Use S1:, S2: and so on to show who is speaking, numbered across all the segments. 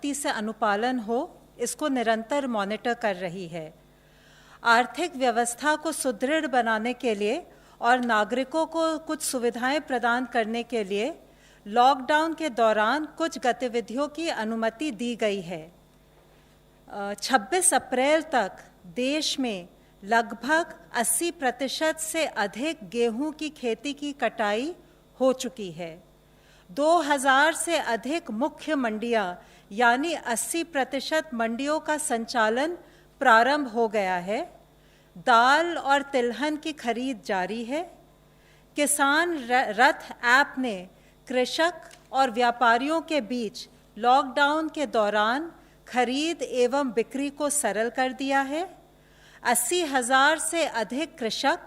S1: सख्ती से अनुपालन हो, इसको निरंतर मॉनिटर कर रही है। आर्थिक व्यवस्था को सुदृढ़ बनाने के लिए और नागरिकों को कुछ सुविधाएं प्रदान करने के लिए लॉकडाउन के दौरान कुछ गतिविधियों की अनुमति दी गई है। 26 अप्रैल तक देश में लगभग 80% से अधिक गेहूं की खेती की कटाई हो चुकी है। 2000 से अधिक मुख्य मंडियां यानी 80% मंडियों का संचालन प्रारंभ हो गया है। दाल और तिलहन की खरीद जारी है। किसान रथ ऐप ने कृषक और व्यापारियों के बीच लॉकडाउन के दौरान खरीद एवं बिक्री को सरल कर दिया है। 80,000 से अधिक कृषक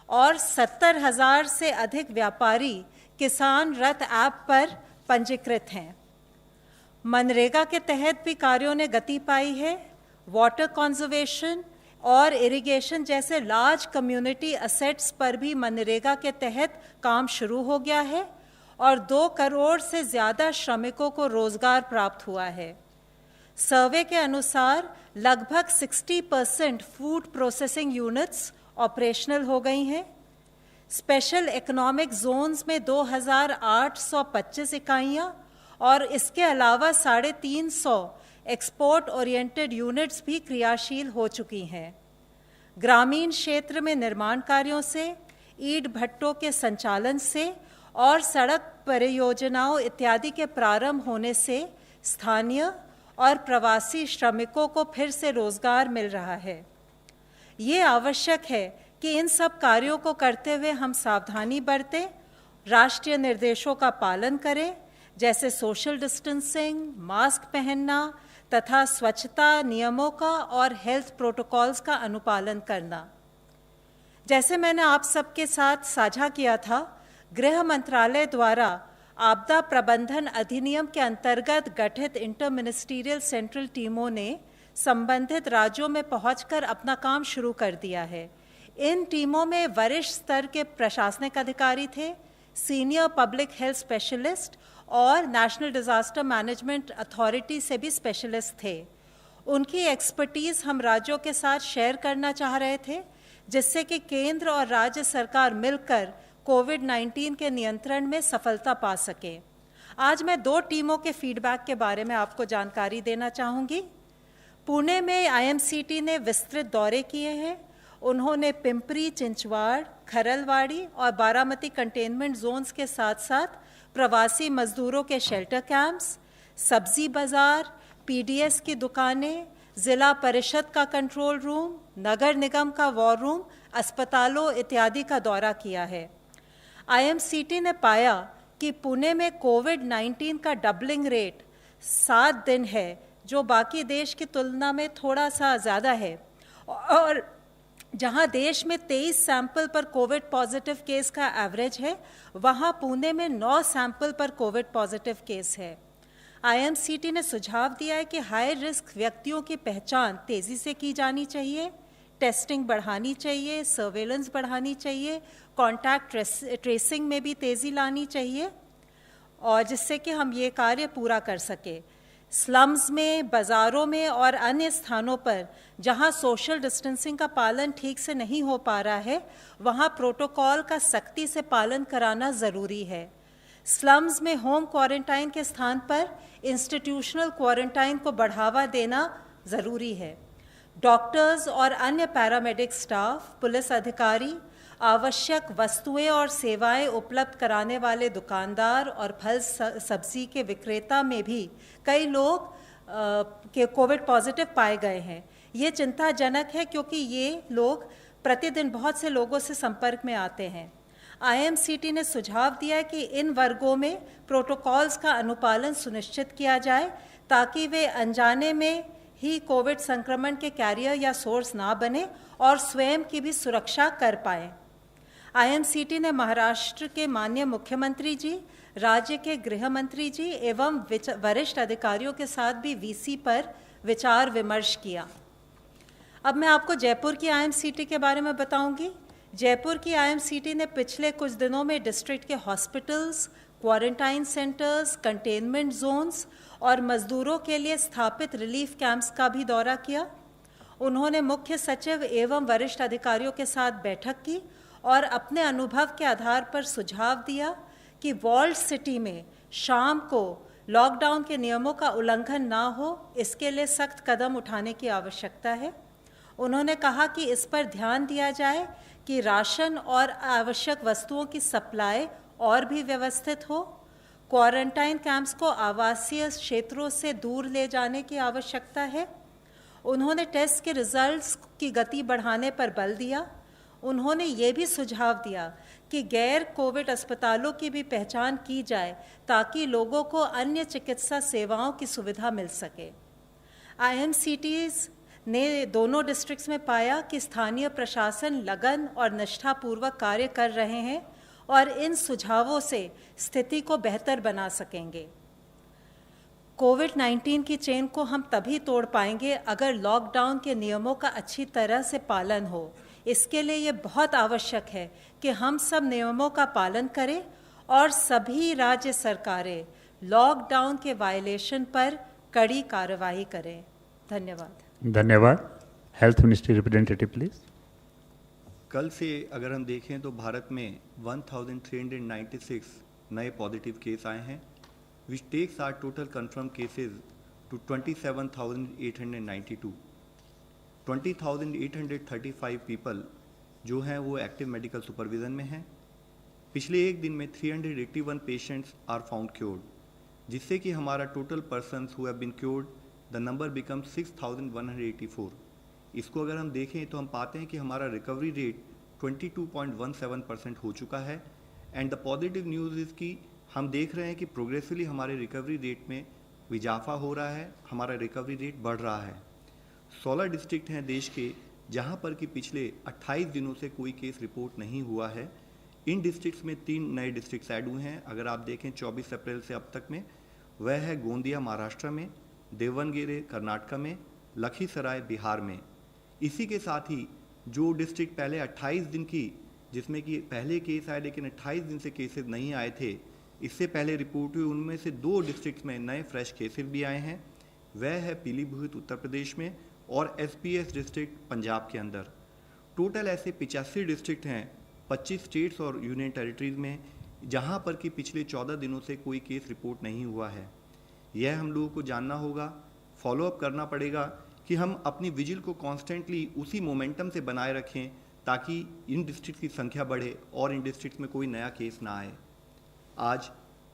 S1: और 70,000 से अधिक व्यापारी किसान रथ ऐप पर पंजीकृत हैं। मनरेगा के तहत भी कार्यों ने गति पाई है। वाटर कंजर्वेशन और इरिगेशन जैसे लार्ज कम्युनिटी असेट्स पर भी मनरेगा के तहत काम शुरू हो गया है और 2 करोड़ से ज़्यादा श्रमिकों को रोजगार प्राप्त हुआ है। सर्वे के अनुसार लगभग 60% फूड प्रोसेसिंग यूनिट्स ऑपरेशनल हो गई हैं। स्पेशल इकोनॉमिक जोन्स में 2,825 इकाइयाँ और इसके अलावा 350 एक्सपोर्ट ओरिएंटेड यूनिट्स भी क्रियाशील हो चुकी हैं। ग्रामीण क्षेत्र में निर्माण कार्यों से, ईंट भट्टों के संचालन से और सड़क परियोजनाओं इत्यादि के प्रारंभ होने से स्थानीय और प्रवासी श्रमिकों को फिर से रोजगार मिल रहा है। ये आवश्यक है कि इन सब कार्यों को करते हुए हम सावधानी बरतें, राष्ट्रीय निर्देशों का पालन करें, जैसे सोशल डिस्टेंसिंग, मास्क पहनना तथा स्वच्छता नियमों का और हेल्थ प्रोटोकॉल्स का अनुपालन करना। जैसे मैंने आप सबके साथ साझा किया था, गृह मंत्रालय द्वारा आपदा प्रबंधन अधिनियम के अंतर्गत गठित इंटर मिनिस्ट्रियल सेंट्रल टीमों ने संबंधित राज्यों में पहुंचकर अपना काम शुरू कर दिया है। इन टीमों में वरिष्ठ स्तर के प्रशासनिक अधिकारी थे, सीनियर पब्लिक हेल्थ स्पेशलिस्ट और नेशनल डिजास्टर मैनेजमेंट अथॉरिटी से भी स्पेशलिस्ट थे। उनकी एक्सपर्टीज हम राज्यों के साथ शेयर करना चाह रहे थे, जिससे कि केंद्र और राज्य सरकार मिलकर कोविड-19 के नियंत्रण में सफलता पा सके। आज मैं 2 टीमों के फीडबैक के बारे में आपको जानकारी देना चाहूँगी। पुणे में आईएमसीटी ने विस्तृत दौरे किए हैं। उन्होंने पिंपरी, चिंचवाड़, खरलवाड़ी और बारामती कंटेनमेंट जोन्स के साथ साथ प्रवासी मजदूरों के शेल्टर कैंप्स, सब्जी बाजार, पीडीएस की दुकानें, जिला परिषद का कंट्रोल रूम, नगर निगम का वॉर रूम, अस्पतालों इत्यादि का दौरा किया है। आईएमसीटी ने पाया कि पुणे में कोविड-19 का डबलिंग रेट 7 दिन है, जो बाकी देश की तुलना में थोड़ा सा ज़्यादा है, और जहां देश में 23 सैंपल पर कोविड पॉजिटिव केस का एवरेज है, वहां पुणे में 9 सैंपल पर कोविड पॉजिटिव केस है। आईएमसीटी ने सुझाव दिया है कि हाई रिस्क व्यक्तियों की पहचान तेज़ी से की जानी चाहिए, टेस्टिंग बढ़ानी चाहिए, सर्वेलेंस बढ़ानी चाहिए, कॉन्टैक्ट ट्रेसिंग में भी तेज़ी लानी चाहिए, और जिससे कि हम ये कार्य पूरा कर सके। स्लम्स में, बाज़ारों में और अन्य स्थानों पर जहां सोशल डिस्टेंसिंग का पालन ठीक से नहीं हो पा रहा है, वहां प्रोटोकॉल का सख्ती से पालन कराना ज़रूरी है। स्लम्स में होम क्वारंटाइन के स्थान पर इंस्टीट्यूशनल क्वारंटाइन को बढ़ावा देना ज़रूरी है। डॉक्टर्स और अन्य पैरामेडिक स्टाफ, पुलिस अधिकारी, आवश्यक वस्तुएं और सेवाएं उपलब्ध कराने वाले दुकानदार और फल सब्जी के विक्रेता में भी कई लोग के कोविड पॉजिटिव पाए गए हैं। ये चिंताजनक है, क्योंकि ये लोग प्रतिदिन बहुत से लोगों से संपर्क में आते हैं। आईएमसीटी ने सुझाव दिया है कि इन वर्गों में प्रोटोकॉल्स का अनुपालन सुनिश्चित किया जाए, ताकि वे अनजाने में ही कोविड संक्रमण के कैरियर या सोर्स ना बने और स्वयं की भी सुरक्षा कर पाए। आईएमसीटी ने महाराष्ट्र के माननीय मुख्यमंत्री जी, राज्य के गृह मंत्री जी एवं वरिष्ठ अधिकारियों के साथ भी वीसी पर विचार विमर्श किया। अब मैं आपको जयपुर की आईएमसीटी के बारे में बताऊंगी। जयपुर की आईएमसीटी ने पिछले कुछ दिनों में डिस्ट्रिक्ट के hospitals, quarantine centres, containment zones और मजदूरों के लिए स्थापित रिलीफ कैंप्स का भी दौरा किया। उन्होंने मुख्य सचिव एवं वरिष्ठ अधिकारियों के साथ बैठक की और अपने अनुभव के आधार पर सुझाव दिया कि वॉल्ड सिटी में शाम को लॉकडाउन के नियमों का उल्लंघन ना हो, इसके लिए सख्त कदम उठाने की आवश्यकता है। उन्होंने कहा कि इस पर ध्यान दिया जाए कि राशन और आवश्यक वस्तुओं की सप्लाई और भी व्यवस्थित हो। क्वारंटाइन कैंप्स को आवासीय क्षेत्रों से दूर ले जाने की आवश्यकता है। उन्होंने टेस्ट के रिजल्ट्स की गति बढ़ाने पर बल दिया। उन्होंने ये भी सुझाव दिया कि गैर कोविड अस्पतालों की भी पहचान की जाए ताकि लोगों को अन्य चिकित्सा सेवाओं की सुविधा मिल सके। IMCTs ने दोनों डिस्ट्रिक्ट्स में पाया कि स्थानीय प्रशासन लगन और निष्ठापूर्वक कार्य कर रहे हैं और इन सुझावों से स्थिति को बेहतर बना सकेंगे। कोविड-19 की चेन को हम तभी तोड़ पाएंगे अगर लॉकडाउन के नियमों का अच्छी तरह से पालन हो। इसके लिए ये बहुत आवश्यक है कि हम सब नियमों का पालन करें और सभी राज्य सरकारें लॉकडाउन के वायलेशन पर कड़ी कार्रवाई करें। धन्यवाद।
S2: धन्यवाद। Health ministry representative please.
S3: कल से अगर हम देखें तो भारत में 1396 नए पॉजिटिव केस आए हैं, which takes our total confirmed cases to 27,892. 20,835 people जो हैं वो एक्टिव मेडिकल सुपरविजन में हैं। पिछले एक दिन में 381 पेशेंट्स आर फाउंड क्योर्ड, जिससे कि हमारा total persons who have been cured the number become 6,184। इसको अगर हम देखें तो हम पाते हैं कि हमारा रिकवरी रेट 22.17% हो चुका है। And the positive news is कि हम देख रहे हैं कि प्रोग्रेसिवली हमारे रिकवरी रेट में इजाफा हो रहा है, हमारा रिकवरी रेट बढ़ रहा है। 16 डिस्ट्रिक्ट हैं देश के जहां पर कि पिछले 28 दिनों से कोई केस रिपोर्ट नहीं हुआ है। इन डिस्ट्रिक्ट्स में 3 नए डिस्ट्रिक्ट्स ऐड हुए हैं। अगर आप देखें 24 अप्रैल से अब तक में, वह है गोंदिया महाराष्ट्र में, देवनगेरे कर्नाटक में, लखीसराय बिहार में। इसी के साथ ही जो डिस्ट्रिक्ट पहले 28 दिन की, जिसमें कि पहले केस आए लेकिन 28 दिन से केसेस नहीं आए थे, इससे पहले रिपोर्ट हुई, उनमें से 2 डिस्ट्रिक्ट्स में नए फ्रेश केसेस भी आए हैं। वह है पीलीभीत उत्तर प्रदेश में और SPS डिस्ट्रिक्ट पंजाब के अंदर। टोटल ऐसे 85 डिस्ट्रिक्ट हैं 25 स्टेट्स और यूनियन टेरिटरीज में, जहां पर कि पिछले 14 दिनों से कोई केस रिपोर्ट नहीं हुआ है। यह हम लोगों को जानना होगा, फॉलोअप करना पड़ेगा कि हम अपनी विजिल को कॉन्स्टेंटली उसी मोमेंटम से बनाए रखें ताकि इन डिस्ट्रिक्ट की संख्या बढ़े और इन डिस्ट्रिक्ट में कोई नया केस ना आए। आज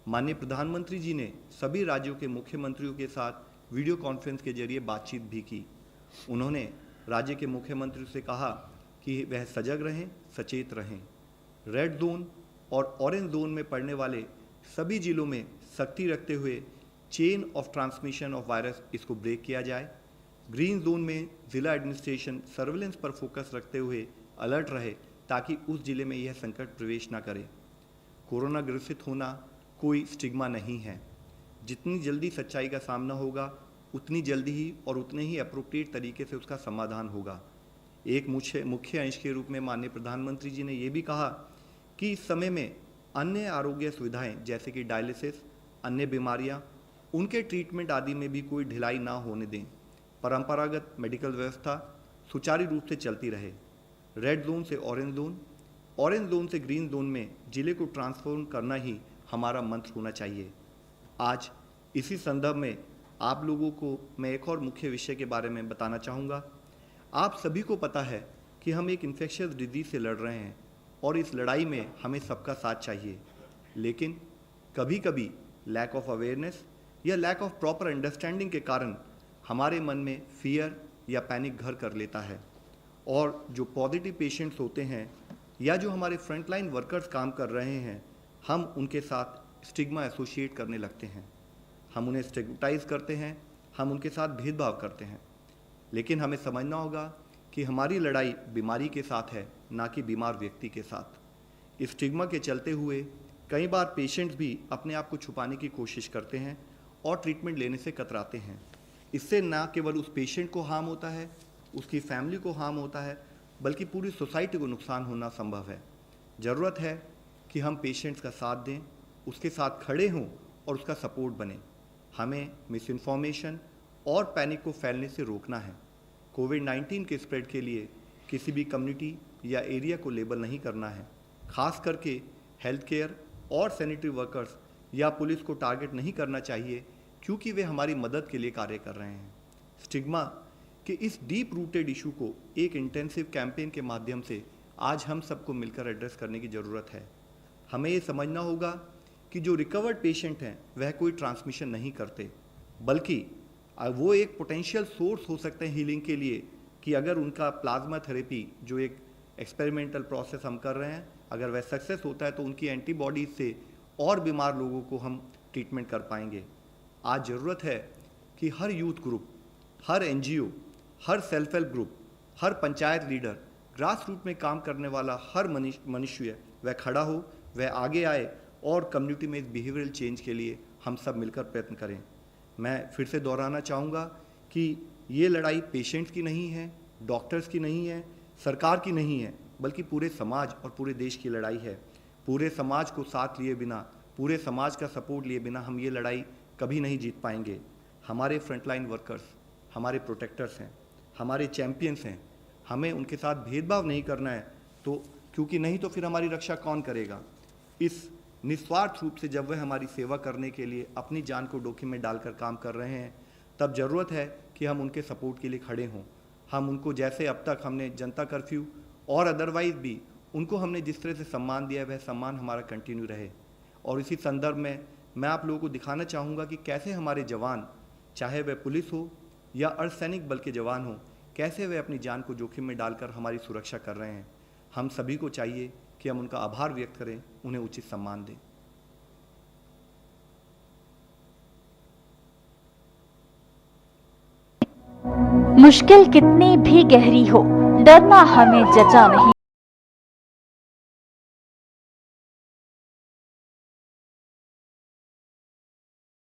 S3: माननीय प्रधानमंत्री जी ने सभी राज्यों के मुख्यमंत्रियों के साथ वीडियो कॉन्फ्रेंस के जरिए बातचीत भी की। उन्होंने राज्य के मुख्यमंत्री से कहा कि वह सजग रहें, सचेत रहें। रेड जोन और ऑरेंज जोन में पड़ने वाले सभी जिलों में सख्ती रखते हुए chain of transmission of virus इसको ब्रेक किया जाए। ग्रीन जोन में जिला एडमिनिस्ट्रेशन सर्विलेंस पर फोकस रखते हुए अलर्ट रहे ताकि उस जिले में यह संकट प्रवेश न करे। कोरोना ग्रसित होना कोई स्टिग्मा नहीं है। जितनी जल्दी सच्चाई का सामना होगा उतनी जल्दी ही और उतने ही अप्रोप्रिएट तरीके से उसका समाधान होगा। एक मुख्य अंश के रूप में माननीय प्रधानमंत्री जी ने ये भी कहा कि इस समय में अन्य आरोग्य सुविधाएं जैसे कि डायलिसिस, अन्य बीमारियां, उनके ट्रीटमेंट आदि में भी कोई ढिलाई ना होने दें। परंपरागत मेडिकल व्यवस्था सुचारू रूप से चलती रहे। रेड जोन से ऑरेंज जोन, ऑरेंज जोन से ग्रीन जोन में जिले को ट्रांसफॉर्म करना ही हमारा मंत्र होना चाहिए। आज इसी संदर्भ में आप लोगों को मैं एक और मुख्य विषय के बारे में बताना चाहूँगा। आप सभी को पता है कि हम एक इन्फेक्शियस डिजीज से लड़ रहे हैं और इस लड़ाई में हमें सबका साथ चाहिए, लेकिन कभी कभी लैक ऑफ अवेयरनेस या लैक ऑफ प्रॉपर अंडरस्टैंडिंग के कारण हमारे मन में फियर या पैनिक घर कर लेता है और जो पॉजिटिव पेशेंट्स होते हैं या जो हमारे फ्रंटलाइन वर्कर्स काम कर रहे हैं, हम उनके साथ स्टिग्मा एसोसिएट करने लगते हैं। हम उन्हें स्टिग्मेटाइज करते हैं, हम उनके साथ भेदभाव करते हैं। लेकिन हमें समझना होगा कि हमारी लड़ाई बीमारी के साथ है, ना कि बीमार व्यक्ति के साथ। इस स्टिग्मा के चलते हुए कई बार पेशेंट्स भी अपने आप को छुपाने की कोशिश करते हैं और ट्रीटमेंट लेने से कतराते हैं। इससे ना केवल उस पेशेंट को हार्म होता है, उसकी फैमिली को हार्म होता है, बल्कि पूरी सोसाइटी को नुकसान होना संभव है। ज़रूरत है कि हम पेशेंट्स का साथ दें, उसके साथ खड़े हों और उसका सपोर्ट बने। हमें मिस इन्फॉर्मेशन और पैनिक को फैलने से रोकना है। कोविड-19 के स्प्रेड के लिए किसी भी कम्युनिटी या एरिया को लेबल नहीं करना है। खास करके हेल्थ केयर और सैनिटरी वर्कर्स या पुलिस को टारगेट नहीं करना चाहिए, क्योंकि वे हमारी मदद के लिए कार्य कर रहे हैं। स्टिग्मा के इस डीप रूटेड इशू को एक इंटेंसिव कैंपेन के माध्यम से आज हम सबको मिलकर एड्रेस करने की ज़रूरत है। हमें ये समझना होगा कि जो रिकवर्ड पेशेंट हैं वह कोई ट्रांसमिशन नहीं करते, बल्कि वो एक पोटेंशियल सोर्स हो सकते हैं हीलिंग के लिए, कि अगर उनका प्लाज्मा थेरेपी जो एक एक्सपेरिमेंटल प्रोसेस हम कर रहे हैं, अगर वह सक्सेस होता है तो उनकी एंटीबॉडीज से और बीमार लोगों को हम ट्रीटमेंट कर पाएंगे। आज ज़रूरत है कि हर यूथ ग्रुप, हर NGO, हर सेल्फ हेल्प ग्रुप, हर पंचायत लीडर, ग्रास रूट में काम करने वाला हर मनुष्य वह खड़ा हो, वह आगे आए और कम्युनिटी में इस बिहेवियरल चेंज के लिए हम सब मिलकर प्रयत्न करें। मैं फिर से दोहराना चाहूँगा कि ये लड़ाई पेशेंट्स की नहीं है, डॉक्टर्स की नहीं है, सरकार की नहीं है, बल्कि पूरे समाज और पूरे देश की लड़ाई है। पूरे समाज को साथ लिए बिना, पूरे समाज का सपोर्ट लिए बिना हम ये लड़ाई कभी नहीं जीत पाएंगे। हमारे फ्रंटलाइन वर्कर्स हमारे प्रोटेक्टर्स हैं, हमारे चैम्पियंस हैं। हमें उनके साथ भेदभाव नहीं करना है, तो क्योंकि नहीं तो फिर हमारी रक्षा कौन करेगा। इस निस्वार्थ रूप से जब वह हमारी सेवा करने के लिए अपनी जान को जोखिम में डालकर काम कर रहे हैं, तब ज़रूरत है कि हम उनके सपोर्ट के लिए खड़े हों। हम उनको, जैसे अब तक हमने जनता कर्फ्यू और अदरवाइज़ भी उनको हमने जिस तरह से सम्मान दिया है, वह सम्मान हमारा कंटिन्यू रहे। और इसी संदर्भ में मैं आप लोगों को दिखाना चाहूँगा कि कैसे हमारे जवान, चाहे वह पुलिस हो या अर्धसैनिक बल के जवान हो, कैसे वे अपनी जान को जोखिम में डालकर हमारी सुरक्षा कर रहे हैं। हम सभी को चाहिए कि हम उनका आभार व्यक्त करें, उन्हें उचित सम्मान दें।
S4: मुश्किल कितनी भी गहरी हो, डरना हमें जचा नहीं।